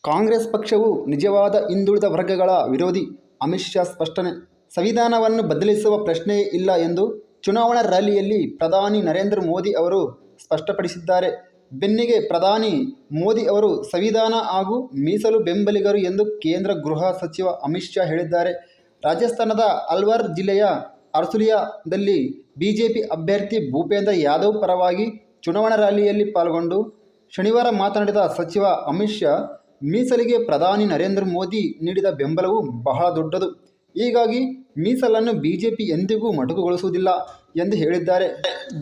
ಕಾಂಗ್ರೆಸ್ ಪಕ್ಷವು ನಿಜವಾದ ಹಿಂದುಳಿದ ವರ್ಗಗಳ ವಿರೋಧಿ. ಅಮಿತ್ ಶಾ ಸ್ಪಷ್ಟನೆ. ಸಂವಿಧಾನವನ್ನು ಬದಲಿಸುವ ಪ್ರಶ್ನೆಯೇ ಇಲ್ಲ ಎಂದು ಚುನಾವಣಾ ರ್ಯಾಲಿಯಲ್ಲಿ ಪ್ರಧಾನಿ ನರೇಂದ್ರ ಮೋದಿ ಅವರು ಸ್ಪಷ್ಟಪಡಿಸಿದ್ದಾರೆ. ಬೆನ್ನಿಗೆ ಪ್ರಧಾನಿ ಮೋದಿ ಅವರು ಸಂವಿಧಾನ ಹಾಗೂ ಮೀಸಲು ಬೆಂಬಲಿಗರು ಎಂದು ಕೇಂದ್ರ ಗೃಹ ಸಚಿವ ಅಮಿತ್ ಶಾ ಹೇಳಿದ್ದಾರೆ. ರಾಜಸ್ಥಾನದ ಅಲ್ವಾರ್ ಜಿಲ್ಲೆಯ ಹರ್ಸುಲಿಯಾದಲ್ಲಿ ಬಿಜೆಪಿ ಅಭ್ಯರ್ಥಿ ಭೂಪೇಂದ್ರ ಯಾದವ್ ಪರವಾಗಿ ಚುನಾವಣಾ ರ್ಯಾಲಿಯಲ್ಲಿ ಪಾಲ್ಗೊಂಡು ಶನಿವಾರ ಮಾತನಾಡಿದ ಸಚಿವ ಅಮಿತ್ ಶಾ, ಮೀಸಲಿಗೆ ಪ್ರಧಾನಿ ನರೇಂದ್ರ ಮೋದಿ ನೀಡಿದ ಬೆಂಬಲವು ಬಹಳ ದೊಡ್ಡದು. ಹೀಗಾಗಿ ಮೀಸಲನ್ನು ಬಿಜೆಪಿ ಎಂದಿಗೂ ಮೊಟಕುಗೊಳಿಸುವುದಿಲ್ಲ ಎಂದು ಹೇಳಿದ್ದಾರೆ.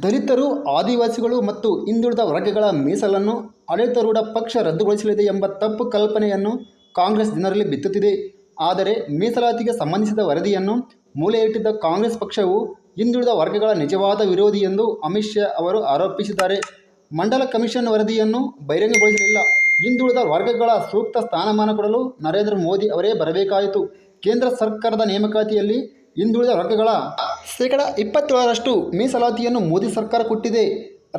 ದಲಿತರು, ಆದಿವಾಸಿಗಳು ಮತ್ತು ಹಿಂದುಳಿದ ವರ್ಗಗಳ ಮೀಸಲನ್ನು ಆಡಳಿತಾರೂಢ ಪಕ್ಷ ರದ್ದುಗೊಳಿಸಲಿದೆ ಎಂಬ ತಪ್ಪು ಕಲ್ಪನೆಯನ್ನು ಕಾಂಗ್ರೆಸ್ ಜನರಲ್ಲಿ ಬಿತ್ತುತ್ತಿದೆ. ಆದರೆ ಮೀಸಲಾತಿಗೆ ಸಂಬಂಧಿಸಿದ ವರದಿಯನ್ನು ಮೂಲೆಯಿಟ್ಟಿದ್ದ ಕಾಂಗ್ರೆಸ್ ಪಕ್ಷವು ಹಿಂದುಳಿದ ವರ್ಗಗಳ ನಿಜವಾದ ವಿರೋಧಿ ಎಂದು ಅಮಿತ್ ಶಾ ಅವರು ಆರೋಪಿಸಿದ್ದಾರೆ. ಮಂಡಲ ಕಮಿಷನ್ ವರದಿಯನ್ನು ಬಹಿರಂಗಗೊಳಿಸಲಿಲ್ಲ. ಹಿಂದುಳಿದ ವರ್ಗಗಳ ಸೂಕ್ತ ಸ್ಥಾನಮಾನ ಕೊಡಲು ನರೇಂದ್ರ ಮೋದಿ ಅವರೇ ಬರಬೇಕಾಯಿತು. ಕೇಂದ್ರ ಸರ್ಕಾರದ ನೇಮಕಾತಿಯಲ್ಲಿ ಹಿಂದುಳಿದ ವರ್ಗಗಳ ಶೇಕಡ 27ರಷ್ಟು ಮೀಸಲಾತಿಯನ್ನು ಮೋದಿ ಸರ್ಕಾರ ಕೊಟ್ಟಿದೆ.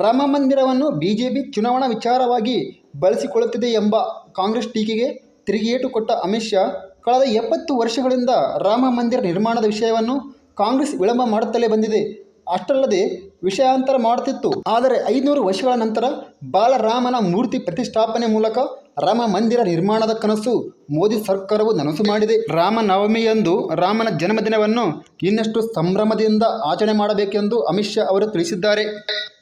ರಾಮ ಮಂದಿರವನ್ನು ಬಿಜೆಪಿ ಚುನಾವಣಾ ವಿಚಾರವಾಗಿ ಬಳಸಿಕೊಳ್ಳುತ್ತಿದೆ ಎಂಬ ಕಾಂಗ್ರೆಸ್ ಟೀಕೆಗೆ ತಿರುಗೇಟು ಕೊಟ್ಟ ಅಮಿತ್ ಶಾ, ಕಳೆದ 70 ವರ್ಷಗಳಿಂದ ರಾಮ ಮಂದಿರ ನಿರ್ಮಾಣದ ವಿಷಯವನ್ನು ಕಾಂಗ್ರೆಸ್ ವಿಳಂಬ ಮಾಡುತ್ತಲೇ ಬಂದಿದೆ. ಅಷ್ಟಲ್ಲದೆ ವಿಷಯಾಂತರ ಮಾಡುತ್ತಿತ್ತು. ಆದರೆ 500 ವರ್ಷಗಳ ನಂತರ ಬಾಲರಾಮನ ಮೂರ್ತಿ ಪ್ರತಿಷ್ಠಾಪನೆ ಮೂಲಕ ರಾಮ ಮಂದಿರ ನಿರ್ಮಾಣದ ಕನಸು ಮೋದಿ ಸರ್ಕಾರವು ನನಸು ಮಾಡಿದೆ. ರಾಮನವಮಿಯಂದು ರಾಮನ ಜನ್ಮದಿನವನ್ನು ಇನ್ನಷ್ಟು ಸಂಭ್ರಮದಿಂದ ಆಚರಣೆ ಮಾಡಬೇಕೆಂದು ಅಮಿತ್ ಶಾ ಅವರು ತಿಳಿಸಿದ್ದಾರೆ.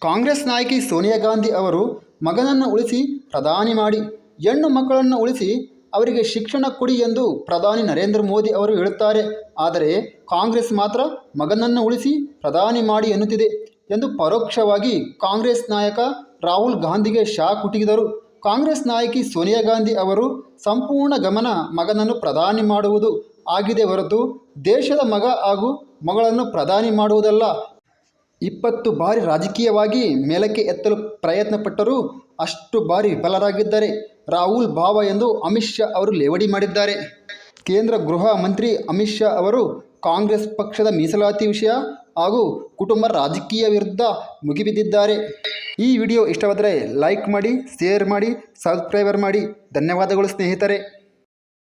ಕಾಂಗ್ರೆಸ್ ನಾಯಕಿ ಸೋನಿಯಾ ಗಾಂಧಿ ಅವರು ಮಗನನ್ನು ಉಳಿಸಿ ಪ್ರಧಾನಿ ಮಾಡಿ, ಹೆಣ್ಣು ಮಕ್ಕಳನ್ನು ಉಳಿಸಿ ಅವರಿಗೆ ಶಿಕ್ಷಣ ಕೊಡಿ ಎಂದು ಪ್ರಧಾನಿ ನರೇಂದ್ರ ಮೋದಿ ಅವರು ಹೇಳುತ್ತಾರೆ. ಆದರೆ ಕಾಂಗ್ರೆಸ್ ಮಾತ್ರ ಮಗನನ್ನು ಉಳಿಸಿ ಪ್ರಧಾನಿ ಮಾಡಿ ಎನ್ನುತ್ತಿದೆ ಎಂದು ಪರೋಕ್ಷವಾಗಿ ಕಾಂಗ್ರೆಸ್ ನಾಯಕ ರಾಹುಲ್ ಗಾಂಧಿಗೆ ಶಾಕ್ ಹುಟ್ಟಿದರು. ಕಾಂಗ್ರೆಸ್ ನಾಯಕಿ ಸೋನಿಯಾ ಗಾಂಧಿ ಅವರು ಸಂಪೂರ್ಣ ಗಮನ ಮಗನನ್ನು ಪ್ರಧಾನಿ ಮಾಡುವುದು ಆಗಿದೆ ಹೊರತು ದೇಶದ ಮಗ ಹಾಗೂ ಮಗಳನ್ನು ಪ್ರಧಾನಿ ಮಾಡುವುದಲ್ಲ. 20 ಬಾರಿ ರಾಜಕೀಯವಾಗಿ ಮೇಲಕ್ಕೆ ಎತ್ತಲು ಪ್ರಯತ್ನ ಪಟ್ಟರೂ ಅಷ್ಟು ಬಾರಿ ವಿಫಲರಾಗಿದ್ದಾರೆ ರಾಹುಲ್ ಭಾವ ಎಂದು ಅಮಿತ್ ಶಾ ಅವರು ಲೇವಡಿ ಮಾಡಿದ್ದಾರೆ. ಕೇಂದ್ರ ಗೃಹ ಮಂತ್ರಿ ಅಮಿತ್ ಶಾ ಅವರು ಕಾಂಗ್ರೆಸ್ ಪಕ್ಷದ ಮೀಸಲಾತಿ ವಿಷಯ ಹಾಗೂ ಕುಟುಂಬ ರಾಜಕೀಯ ವಿರುದ್ಧ ಮುಗಿಬಿದ್ದಿದ್ದಾರೆ. ಈ ವಿಡಿಯೋ ಇಷ್ಟವಾದರೆ ಲೈಕ್ ಮಾಡಿ, ಶೇರ್ ಮಾಡಿ, ಸಬ್ಸ್ಕ್ರೈಬರ್ ಮಾಡಿ. ಧನ್ಯವಾದಗಳು ಸ್ನೇಹಿತರೆ.